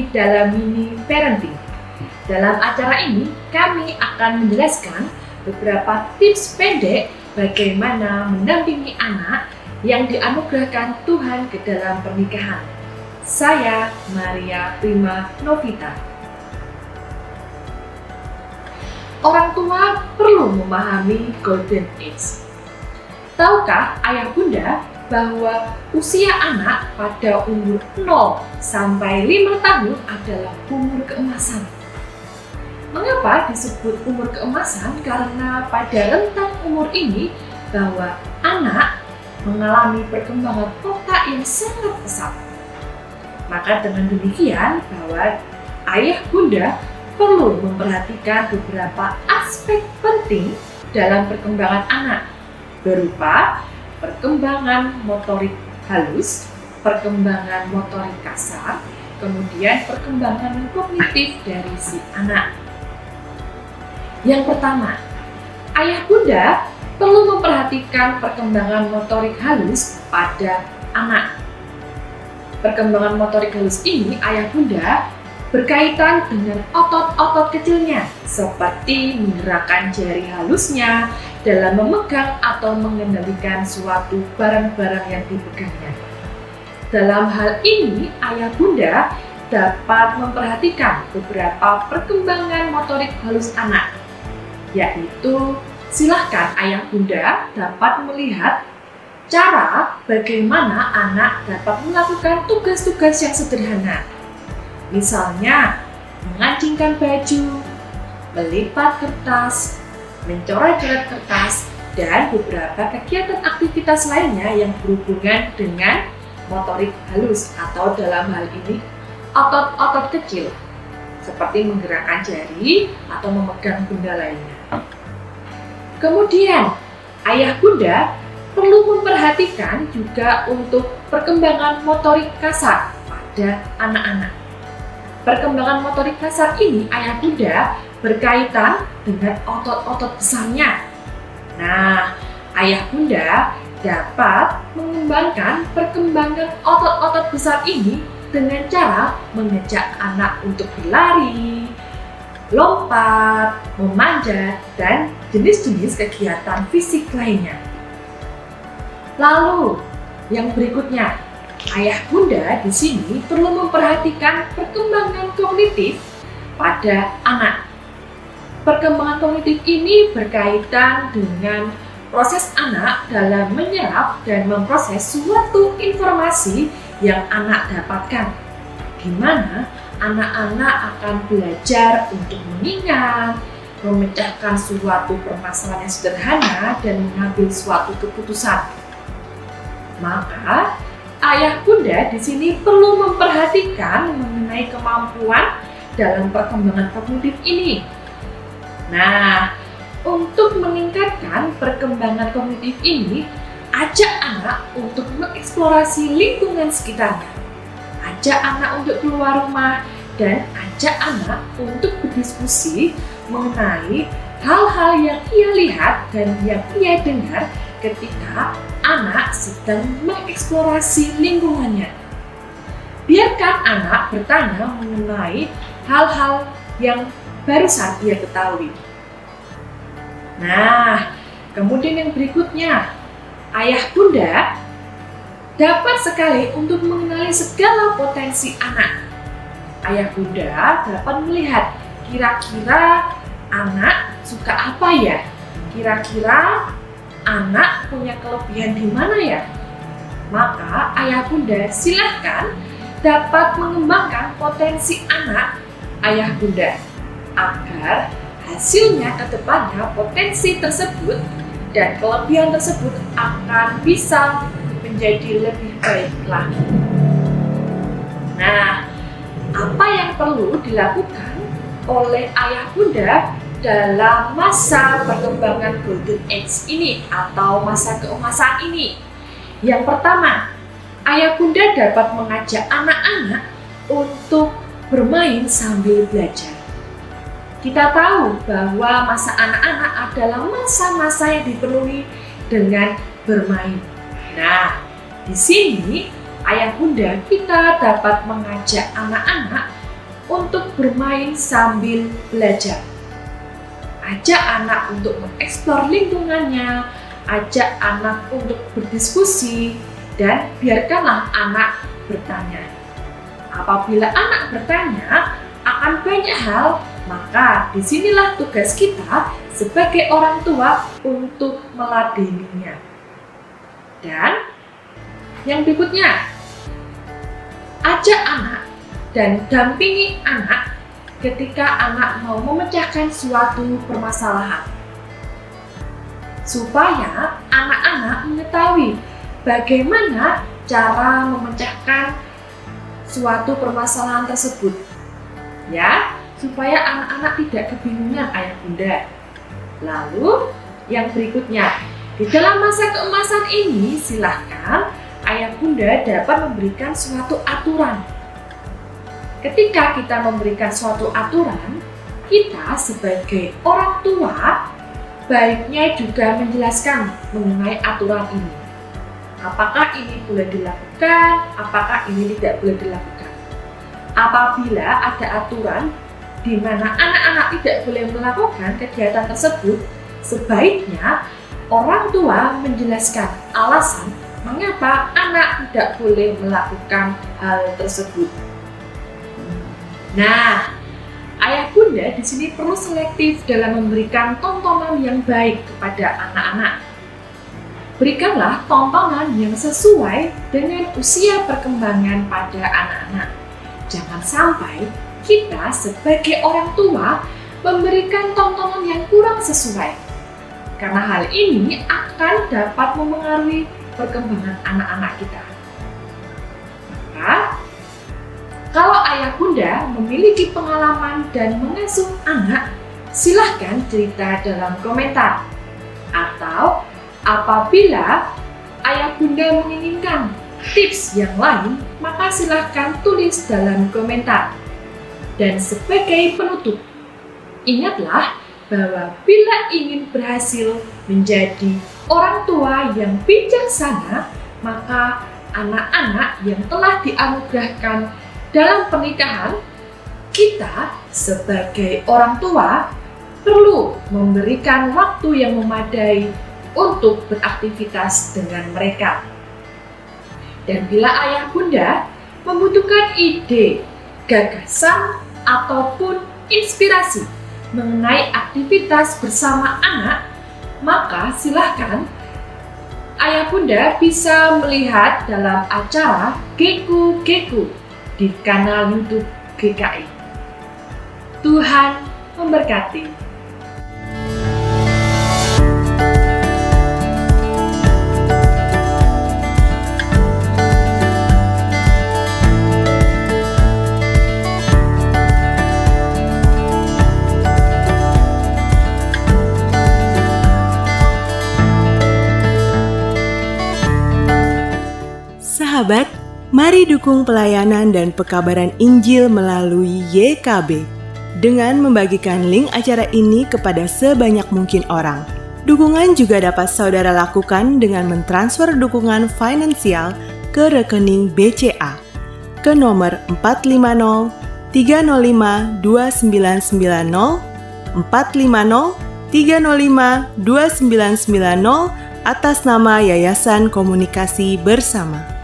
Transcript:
lagi dalam mini parenting. Dalam acara ini, kami akan menjelaskan beberapa tips pendek bagaimana mendampingi anak yang dianugerahkan Tuhan ke dalam pernikahan. Saya Maria Prima Novita. Orang tua perlu memahami Golden Age. Tahukah ayah bunda bahwa usia anak pada umur 0 sampai 5 tahun adalah umur keemasan? Mengapa disebut umur keemasan? Karena pada rentang umur ini bahwa anak mengalami perkembangan otak yang sangat pesat. Maka dengan demikian bahwa ayah bunda perlu memperhatikan beberapa aspek penting dalam perkembangan anak, berupa perkembangan motorik halus, perkembangan motorik kasar, kemudian perkembangan kognitif dari si anak. Yang pertama, ayah bunda perlu memperhatikan perkembangan motorik halus pada anak. Perkembangan motorik halus ini ayah bunda berkaitan dengan otot-otot kecilnya, seperti menggerakkan jari halusnya dalam memegang atau mengendalikan suatu barang-barang yang dipegangnya. Dalam hal ini, ayah bunda dapat memperhatikan beberapa perkembangan motorik halus anak, yaitu silahkan ayah bunda dapat melihat cara bagaimana anak dapat melakukan tugas-tugas yang sederhana. Misalnya, mengancingkan baju, melipat kertas, mencoret-coret kertas, dan beberapa kegiatan aktivitas lainnya yang berhubungan dengan motorik halus atau dalam hal ini otot-otot kecil, seperti menggerakkan jari atau memegang benda lainnya. Kemudian, ayah bunda perlu memperhatikan juga untuk perkembangan motorik kasar pada anak-anak. Perkembangan motorik kasar ini ayah bunda berkaitan dengan otot-otot besarnya. Nah, ayah bunda dapat mengembangkan perkembangan otot-otot besar ini dengan cara mengajak anak untuk berlari, lompat, memanjat, dan jenis-jenis kegiatan fisik lainnya. Lalu, yang berikutnya, ayah bunda di sini perlu memperhatikan perkembangan kognitif pada anak. Perkembangan kognitif ini berkaitan dengan proses anak dalam menyerap dan memproses suatu informasi yang anak dapatkan, di mana anak-anak akan belajar untuk mengingat, memecahkan suatu permasalahan yang sederhana, dan mengambil suatu keputusan. Maka, ayah bunda di sini perlu memperhatikan mengenai kemampuan dalam perkembangan kognitif ini. Nah, untuk meningkatkan perkembangan kognitif ini, ajak anak untuk mengeksplorasi lingkungan sekitarnya. Ajak anak untuk keluar rumah dan ajak anak untuk berdiskusi mengenai hal-hal yang ia lihat dan yang ia dengar ketika anak sedang mengeksplorasi lingkungannya. Biarkan anak bertanya mengenai hal-hal yang barusan ia ketahui. Nah, kemudian yang berikutnya, ayah bunda dapat sekali untuk mengenali segala potensi anak. Ayah bunda dapat melihat kira-kira anak suka apa ya? Kira-kira anak punya kelebihan di mana ya? Maka ayah bunda silahkan dapat mengembangkan potensi anak ayah bunda agar hasilnya ke depannya potensi tersebut dan kelebihan tersebut akan bisa menjadi lebih baik lagi. Nah, apa yang perlu dilakukan oleh ayah bunda dalam masa perkembangan Golden Age ini atau masa keemasan ini? Yang pertama, ayah bunda dapat mengajak anak-anak untuk bermain sambil belajar. Kita tahu bahwa masa anak-anak adalah masa-masa yang dipenuhi dengan bermain. Nah, di sini ayah bunda kita dapat mengajak anak-anak untuk bermain sambil belajar. Ajak anak untuk mengeksplor lingkungannya, ajak anak untuk berdiskusi, dan biarkanlah anak bertanya. Apabila anak bertanya akan banyak hal, maka disinilah tugas kita sebagai orang tua untuk meladeninya. Dan yang berikutnya, ajak anak dan dampingi anak ketika anak mau memecahkan suatu permasalahan, supaya anak-anak mengetahui bagaimana cara memecahkan suatu permasalahan tersebut, ya, supaya anak-anak tidak kebingungan ayah bunda. Lalu yang berikutnya, di dalam masa keemasan ini silahkan ayah bunda dapat memberikan suatu aturan. Ketika kita memberikan suatu aturan, kita sebagai orang tua baiknya juga menjelaskan mengenai aturan ini. Apakah ini boleh dilakukan, apakah ini tidak boleh dilakukan. Apabila ada aturan di mana anak-anak tidak boleh melakukan kegiatan tersebut, sebaiknya orang tua menjelaskan alasan mengapa anak tidak boleh melakukan hal tersebut. Nah, ayah bunda di sini perlu selektif dalam memberikan tontonan yang baik kepada anak-anak. Berikanlah tontonan yang sesuai dengan usia perkembangan pada anak-anak. Jangan sampai kita sebagai orang tua memberikan tontonan yang kurang sesuai, karena hal ini akan dapat memengaruhi perkembangan anak-anak kita. Maka, kalau ayah bunda memiliki pengalaman dan mengasuh anak, silahkan cerita dalam komentar. Atau apabila ayah bunda menginginkan tips yang lain, maka silahkan tulis dalam komentar. Dan sebagai penutup, ingatlah bahwa bila ingin berhasil menjadi orang tua yang bijaksana, maka anak-anak yang telah dianugerahkan dalam pernikahan, kita sebagai orang tua perlu memberikan waktu yang memadai untuk beraktivitas dengan mereka. Dan bila ayah bunda membutuhkan ide, gagasan, ataupun inspirasi mengenai aktivitas bersama anak, maka silahkan ayah bunda bisa melihat dalam acara Geku di kanal YouTube GKI. Tuhan memberkati. Sahabat, mari dukung pelayanan dan pekabaran Injil melalui YKB dengan membagikan link acara ini kepada sebanyak mungkin orang. Dukungan juga dapat saudara lakukan dengan mentransfer dukungan finansial ke rekening BCA ke nomor 450 305 2990 450 305 2990 atas nama Yayasan Komunikasi Bersama.